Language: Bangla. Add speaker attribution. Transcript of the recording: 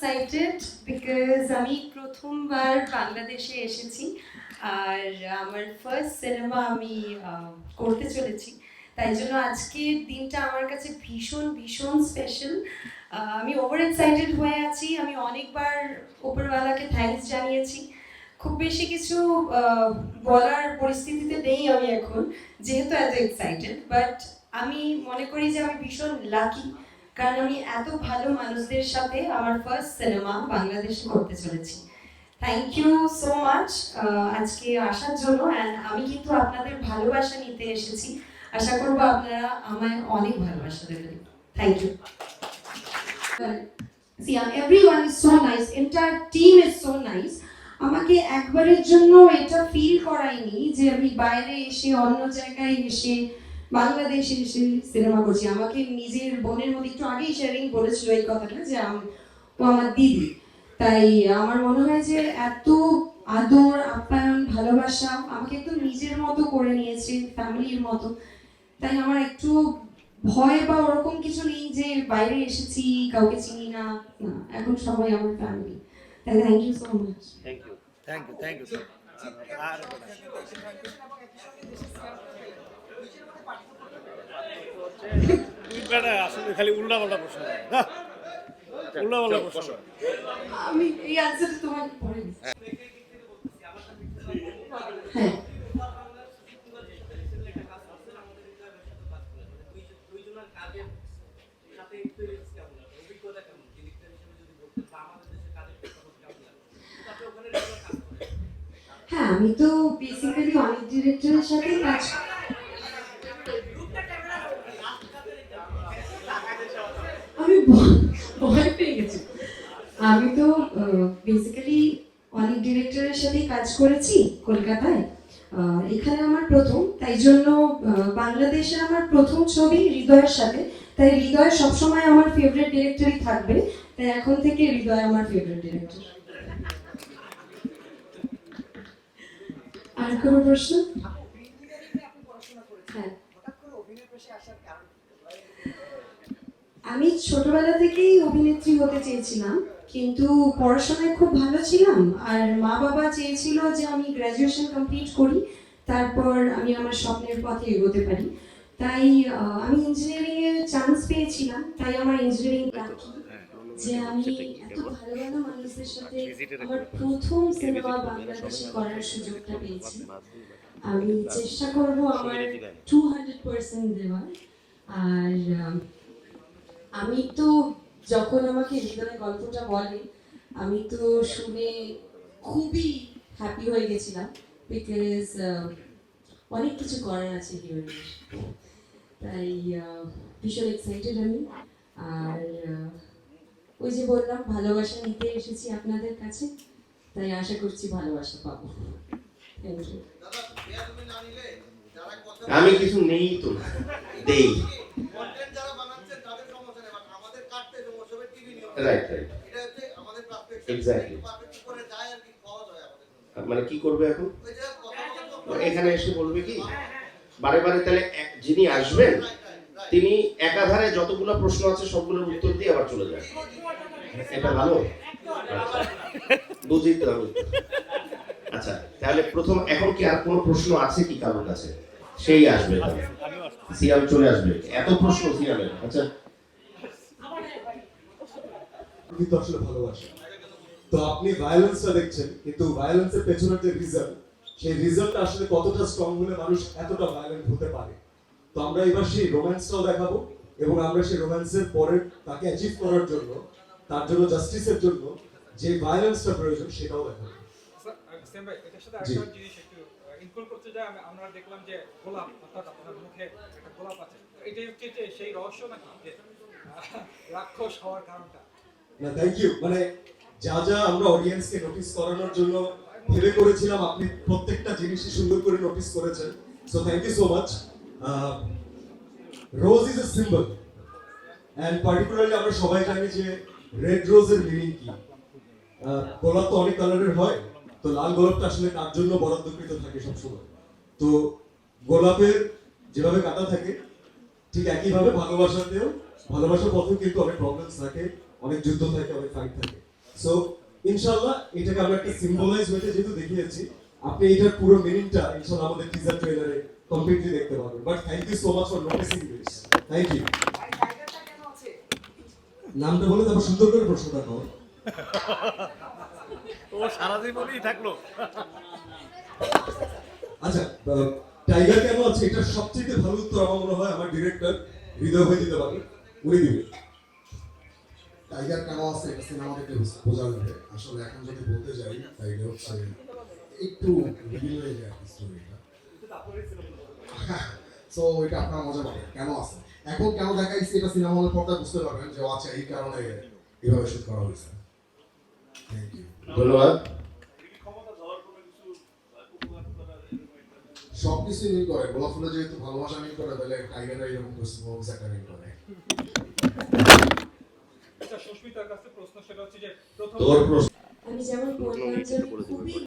Speaker 1: এক্সাইটেড বিকজ আমি প্রথমবার বাংলাদেশে এসেছি আর আমার ফার্স্ট সিনেমা আমি করতে চলেছি, তাই জন্য আজকের দিনটা আমার কাছে ভীষণ ভীষণ স্পেশাল। আমি ওভার এক্সাইটেড হয়ে আছি। আমি অনেকবার উপরওয়ালাকে থ্যাঙ্কস জানিয়েছি। খুব বেশি কিছু বলার পরিস্থিতিতে নেই আমি এখন, যেহেতু এত এক্সাইটেড, বাট আমি মনে করি যে আমি ভীষণ লাকি, কারণ আমি এত ভালো মানুষদের সাথে আমার ফার্স্ট সিনেমা বাংলাদেশে করতে চলেছি। থ্যাংক ইউ সো মাচ আজকে আসার জন্য। অ্যান্ড আমি কিন্তু আপনাদের ভালোবাসা নিতে এসেছি। আশা করবো আপনারা আমায় অনেক ভালোবাসা দেবেন। Thank you. Everyone is so nice. Entire team is so nice. আমাকে একবারের জন্য এটা ফিল করায়নি যে আমি বাইরে এসে অন্য জায়গায় এসে বাংলাদেশে এসে সিনেমা করছি। আমাকে নিজের বোনের মধ্যে একটু আগেই শেয়ারিং বলেছিল এই কথাটা যে ও আমার দিদি, তাই আমার মনে হয় যে এত আদর আপ্যায়ন ভালোবাসা আমাকে একদম নিজের মতো করে নিয়েছে, ফ্যামিলির মতো। তাই আমার একটু ভয় বা ওরকম কিছু নেই যে বাইরে এসেছি কাউকে চিনি না, এখন সবাই আমার ফ্যামিলি। তাই thank you so much.
Speaker 2: Thank you sir. আসলে খালি উল্টাপাল্টা প্রশ্ন, উল্টাপাল্টা প্রশ্ন।
Speaker 1: আমি এই আনসারটা তোমাকে পরে দিচ্ছি। হ্যাঁ, হ্যাঁ, আমি তো বেসিক্যালি অনেক ডিরেক্টরের সাথে কাজ আমি ভয় পেয়ে গেছি। আমি তো বেসিক্যালি অনেক ডিরেক্টরের সাথে কাজ করেছি কলকাতায়। এখানে আমার প্রথম, তাই জন্য বাংলাদেশে আমার প্রথম ছবি হৃদয়ের সাথে। তাই হৃদয় সবসময় আমার ফেভারিট ডিরেক্টরই থাকবে। তাই এখন থেকে হৃদয় আমার ফেভারিট ডিরেক্টর। আর কোনো প্রশ্ন? হ্যাঁ, আমি ছোটবেলা থেকেই অভিনেত্রী হতে চেয়েছিলাম, কিন্তু পড়াশোনায় খুব ভালো ছিলাম আর মা বাবা চেয়েছিল যে আমি গ্র্যাজুয়েশন কমপ্লিট করি, তারপর আমি আমার স্বপ্নের পথে এগোতে পারি। তাই আমি ইঞ্জিনিয়ারিং এর চান্স পেয়েছিলাম। তাই আমার ইঞ্জিনিয়ারিং লাকি যে আমি এত ভালো ভালো মানুষদের সাথে আমার প্রথম সিনেমা বাংলাদেশে করার সুযোগটা পেয়েছি। আমি চেষ্টা করব আমার 200% দেওয়ার। আর আমি তো যখন আমাকে হৃদয় গল্পটা বলে আমি তো শুনে খুবই হ্যাপি হয়ে গেছিলাম, বিকজ অনেক কিছু করার আছে হিরোইনের। তাই ভীষণ এক্সাইটেড আমি। আর ওই যে বললাম ভালোবাসা নিতে এসেছি আপনাদের কাছে, তাই আশা করছি ভালোবাসা পাবো। Thank you.
Speaker 3: আমি কিছু নেই তো দেই। Right right, exactly. মানে কি করবে এখন? এখানে এসে বলবে কি বারে বারে, তাহলে যিনি আসবেন তিনি একাধারে যতগুলো প্রশ্ন আছে সবগুলোর উত্তর দিয়ে আবার চলে যান। এটা ভালো, বুঝি তো। আচ্ছা, তাহলে প্রথম এখন কি আর কোনো প্রশ্ন আছে কি কারোর কাছে? সেই আসবে, সিয়াম চলে আসবে। এত প্রশ্ন সিয়ামের। আচ্ছা,
Speaker 4: কিন্তু আসলে ভালোবাসা তো আপনি ভায়োলেন্সটা দেখছেন, কিন্তু ভায়োলেন্সের পেছনের যে রিজন, সেই রিজনটা আসলে কতটা স্ট্রং হলে মানুষ এতটা ভায়োলেন্ট হতে পারে। তো আমরা এবার সেই রোম্যান্সটাও দেখাবো, এবং আমরা সেই রোম্যান্সের পরে তাকে অ্যাচিভ করার জন্য, তার জন্য জাস্টিসের জন্য যে ভায়োলেন্সটা প্রয়োজন সেটাও দেখাবো।
Speaker 5: সেম ভাই, এটার সাথে আরেকটা জিনিস একটু ইনক্লুড করতে যাই। আমরা দেখলাম যে গোলাপ, অর্থাৎ আপনার মুখে একটা গোলাপ আছে। এটাই হচ্ছে যে সেই রহস্য নাকি যে রাক্ষস হওয়ার কারণটা?
Speaker 4: না, থ্যাংক ইউ। মানে যা যা আমরা অডিয়েন্সকে নোটিস করানোর জন্য ভেবে করেছিলাম, আপনি প্রত্যেকটা জিনিসই সুন্দর করে নোটিস করেছেন। So thank you so much. Rose is a symbol, and particularly আমরা সবাই জানি যে রেড রোজের মিনিং কি। গোলাপ তো অনেক কালারের হয়, তো লাল গোলাপটা আসলে কার জন্য বরাদ্দকৃত থাকে সবসময়। তো গোলাপের যেভাবে কাটা থাকে, ঠিক একইভাবে ভালোবাসাতেও, ভালোবাসার পথেও কিন্তু অনেক প্রবলেমস থাকে, অনেক যুদ্ধ থাকে, অনেক ফাইট থাকে। সো ইনশাআল্লাহ এটাকে আমরা একটা সিম্বলাইজ হতে যেহেতু দেখিয়েছি, আপনি এটার পুরো মিনিংটা ইনশাআল্লাহ আমাদের টিজার ট্রেলারে কমপ্লিটলি দেখতে পাবেন। But thank you so much for noticing this. Thank you. নামটা বলে তারপর সুন্দর করে প্রশ্নটা করো।
Speaker 2: ও সারা জীবনই থাকলো।
Speaker 4: আচ্ছা, টাইগার কেন আছে এটা সবচেয়ে ভালো উত্তর আমার মনে হয় আমার ডিরেক্টর হৃদয় ভাই দিতে পারবে, উনি দিবে।
Speaker 6: টাইগার কেন আছে এটা সিনেমা দেখলে বোঝা যাবে। আসলে এখন যদি বলতে যাই তাইলে হচ্ছে একটু রিভিল হয়ে যায় স্টোরিটা। সো এটা আপনার মজা পাবেন কেন আছে। এখন কেন দেখাইছি এটা সিনেমা হলের পর্দায় বুঝতে পারবেন যে আচ্ছা এই কারণে এভাবে শুট করা হয়েছে। Thank you.
Speaker 3: ধন্যবাদ।
Speaker 6: সবকিছু মিল করে, গোলাপ ফুলে যেহেতু ভালোবাসা মিল করে তাহলে টাইগাররা এরকম একটা মিল করে।
Speaker 5: আচ্ছা, সুস্মিতার কাছে প্রশ্ন, সেটা হচ্ছে যে প্রথম
Speaker 3: তোর প্রশ্ন
Speaker 1: আমি যেমন বললাম যে খুবই